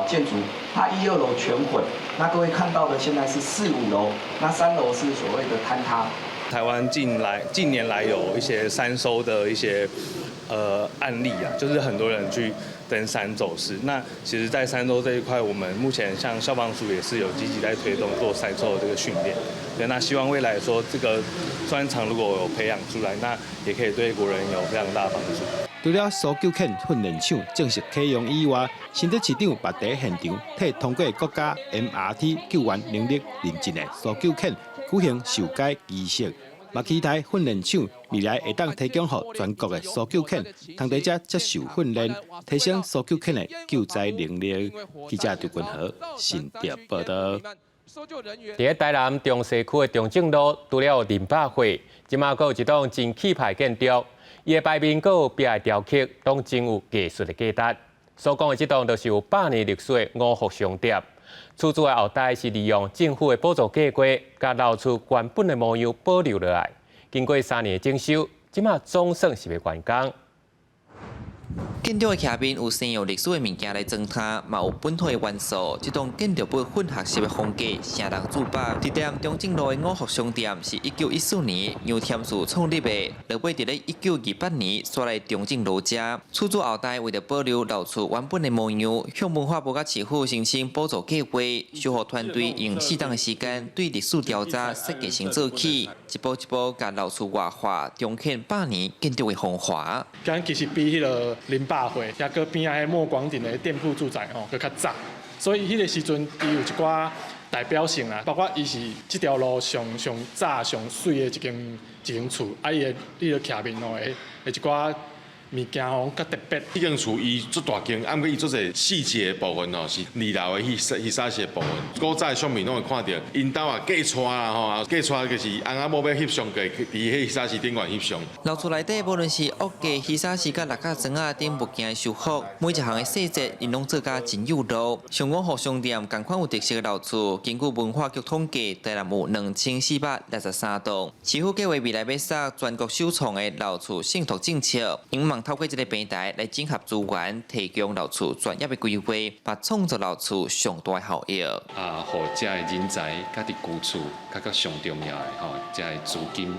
Speaker 30: 建筑，它1、2楼全混。那各位看到的现在是4、5楼，那3楼是所谓的坍塌。
Speaker 29: 台湾近年来有一些3收的一些案例啊，就是很多人去登山走势。那其实，在山州这一块，我们目前像消防署也是有积极在推动做山州的这个训练。对，那希望未来说这个专长如果有培养出来，那也可以对国人有非常大的帮助。
Speaker 20: 除了苏救犬训练场正式启用以外，新竹市长也在现场替通过国家 MRT 救援能力认证的苏救犬举行授解仪式。嘛，期待训练场未来会当提供给全国的苏救犬通在这接受训练，提升苏救犬的救灾能力。记者刘君豪新竹报道。
Speaker 1: 伫台南中西区的中正路，除了林百货，即马阁有一栋真气派建筑。伊的牌面阁有壁的雕刻，拢真有艺术的价值。所讲的这栋就是有100年历史的五福商店。出租的后代是利用政府的补助计划，甲楼厝原本的模样保留落来。经过3年的整修，即马总算是要完工。
Speaker 2: 建筑的下面有先用历史的物件来装它，嘛有本土的元素。这栋建筑物混合式的风格，相当自拔。地点中正路的五福商店是1914年杨添树创立的，落尾伫咧1928年刷来中正路遮。出租后代为了保留老厝原本的模样，向文化部甲市府申请补助计划，修复团队用适当的时间对历史调查设计成做起，一步一步甲老厝外化，重现100年建筑的风华。
Speaker 3: 咱其实比迄个林百货，也搁边仔迄莫广顶的店铺住宅搁较早，所以迄个时阵伊有一寡代表性啊，包括伊是这条路上早上水的一间厝，啊伊的迄个徛面会一寡物件较特别。
Speaker 4: 迄间厝伊足大间，啊，毋过伊足侪细节的部分是二楼的迄啥些部分。古早的相片拢会看到，因兜啊嫁娶啦吼，嫁娶就是翁仔某要翕相，伫迄啥时顶悬翕相。
Speaker 2: 楼厝内底无论是屋架、喜沙时甲六角砖啊等物件的修复，每一项的细节因拢做甲真有路。像五福商店同款有特色的楼厝，根据文化局统计，台南有2463栋。市府计划未来要设全国首创的楼厝信托政策，希望透过这个平台来整合资源，提供楼厝专业的规划，把创造楼厝上大的效益。
Speaker 7: 互遮的人才，甲伫居厝，较上重要的吼，遮的资金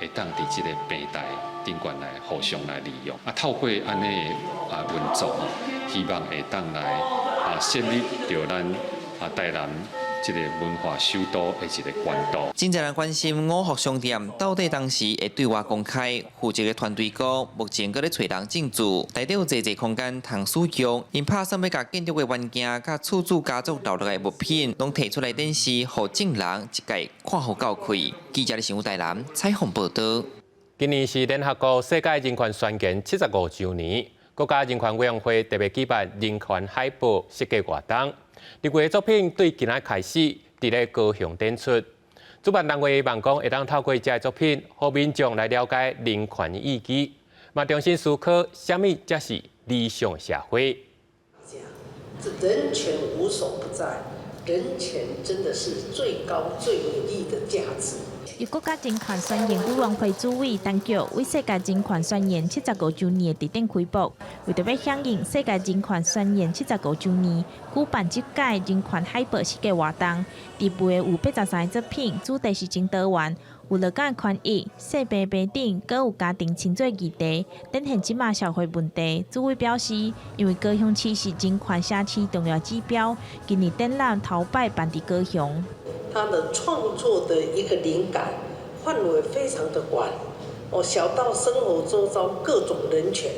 Speaker 7: 会当伫这个平台顶悬来互相来利用。透过安尼的运作吼，希望会当来设立着咱台南这个文化首都的一个管道。
Speaker 2: 真侪人关心五福商店到底当时会对外公开。负责的团队讲，目前搁咧找人进驻，内底有侪空间通使用。因拍算要甲建筑的元件、甲厝主家族留落来物品，拢提出来展示，互众人一概看好教开。记者新闻台南采访报道。
Speaker 1: 今年是联合国世界人权宣言75周年，国家人权委员会特别举办人权海报设计活动。入围作品对今仔开始伫咧高雄展出。主办单位希望讲会当透过这作品，互民众来了解人权的意义，嘛重新思考什么才是理想的社会。
Speaker 8: 这人权无所不在，人权真的是最高最有益的价值。
Speaker 18: 由国家人权宣言委员会主委当局为世界人权宣言75周年的地点开幕，为着要响应世界人权宣言75周年，举办这届人权海报设计活动。入围有83个作品，主题是真多元，有劳工权益、性别平等，阁有家庭亲做议题，展现即马社会问题。主委表示，因为高雄市是人权社区重要指标，今年展览头摆办伫高雄。
Speaker 8: 他的创作的一个灵感范围非常的广，小到生活周遭各种人权，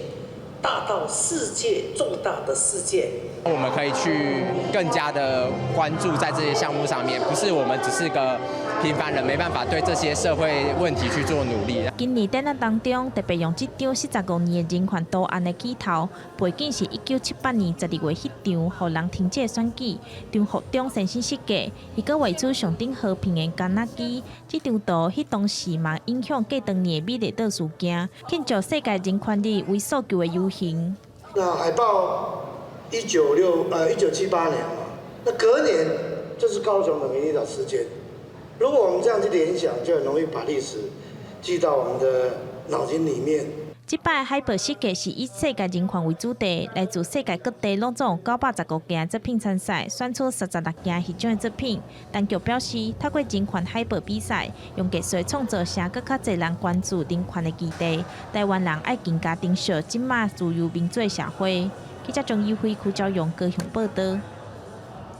Speaker 8: 大到世界重大的事件。
Speaker 21: 我们可以去更加的关注在这些项目上面，不是我们只是个平凡人，没办法对这些社会问题去做努力。
Speaker 18: 今年展览当中，特别用这张75年的人权图案的起头，背景是1978年12月迄场互人停止选举，张学忠先生设计，伊阁画出上顶和平的甘纳基。这张图迄当时嘛影响过当年的美丽岛事件，庆祝世界人权日为诉求的游行。
Speaker 8: 那海报1978年嘛，那隔年就是高雄的明利岛事件。如果我们这样去联想，就很容易把历史记到我们的脑筋里面。
Speaker 18: 这摆海报设计是以世界人权为主题，来自世界各地拢总有915件作品参赛，选出36件获奖的作品。当局表示，透过人权海报比赛，用艺术创造更较侪人关注人权的议题。台湾人爱更加珍惜今马自由民主的社会。记者张耀辉、邱兆勇高雄报道。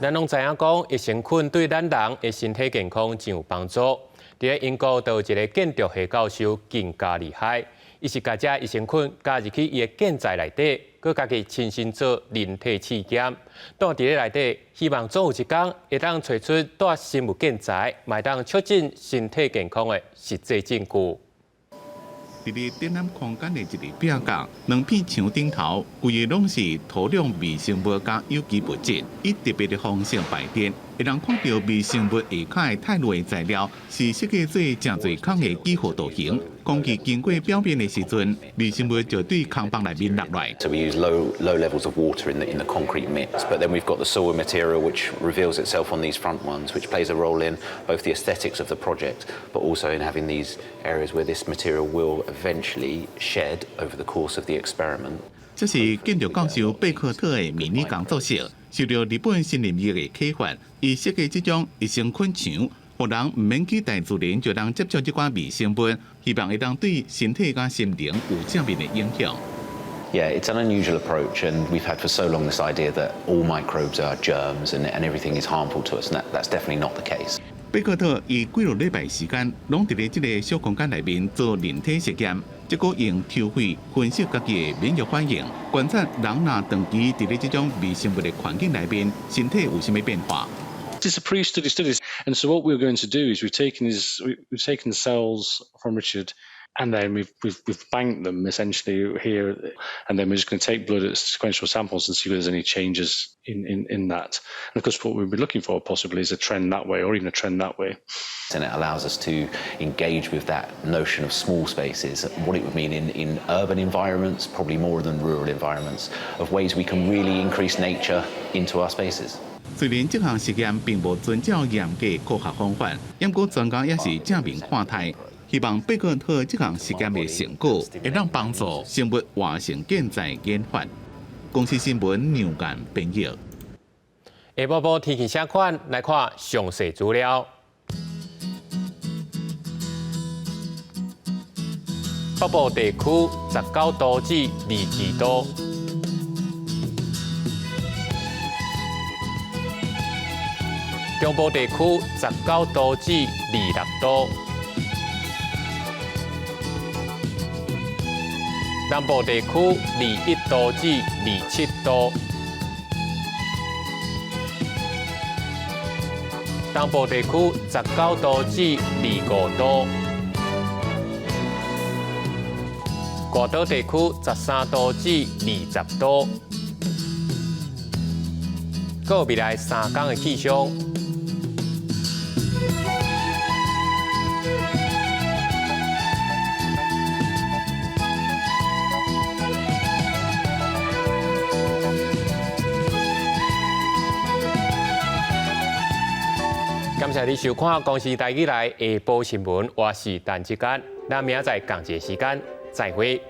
Speaker 1: 咱拢知影讲，益生菌对咱人的身体健康真有帮助。伫英国，就有一个建筑系教授更加厉害，伊是把这益生菌加入去伊的建材内底，佮家己亲身做人体试验，当伫咧内底，希望总有一天会当找出带生物建材，卖当促进身体健康的实际证据。
Speaker 6: 伫咧展览空间的一个壁角，两片墙顶头，规个拢是土壤微生物加有机物质，以特别的方式摆展，会让看到微生物下骹的太落的材料是设计做正侪空的几何图形。空气经过表面的时阵，微生物就对空房内面落来。
Speaker 9: So we use low levels of water in the concrete mix, but then we've got the soil material which reveals itself on these front ones, which plays a role in both the aesthetics of the project, but also in having these areas where this material will eventually shed over the course of the experiment.
Speaker 6: 这是建筑教授贝克特的迷你工作室，受到日本森林业的启发，伊设计这种益生菌墙。 互人唔免去大自然就能接触这款微生物，希望会当对身体甲心灵有正面的影响。
Speaker 9: Yeah, it's an unusual approach, and we've had for so long this idea that all microbes are germs and everything is harmful to us, and that's definitely not the case.
Speaker 6: 贝克特以几个礼拜时间，拢伫咧这个小空间内面做人体实验，结果用抽血分析家己的免疫反应，观察人若长期伫咧这种微生物的环境内面，身体有甚物变化。
Speaker 10: This is a pre-study studies, and so what we're going to do is we've taken cells from Richard, and then we've banked them essentially here, and then we're just going to take blood at sequential samples and see if there's any changes in that. And of course, what we'll be looking for possibly is a trend that way, or even a trend that way.
Speaker 9: And it allows us to engage with that notion of small spaces, what it would mean in urban environments, probably more than rural environments, of ways we can really increase nature into our spaces.
Speaker 6: 虽然这项实验并无遵照严格科学方法，不过专家也是正面看待，希望贝克特这项实验的成果会让帮助生物完成建材研发。公司新闻牛眼编译。
Speaker 1: 下晡报天气写款来看详细资料。北部地区19度至22度。 中部地区19度至26度，南部地区21度至27度，东部地区19度至25度，外岛地区13度至20度。还有未来3天的气象。 感谢你收看《公视台语台下晡新闻》，我是陈志坚，咱明仔载同一时间再会。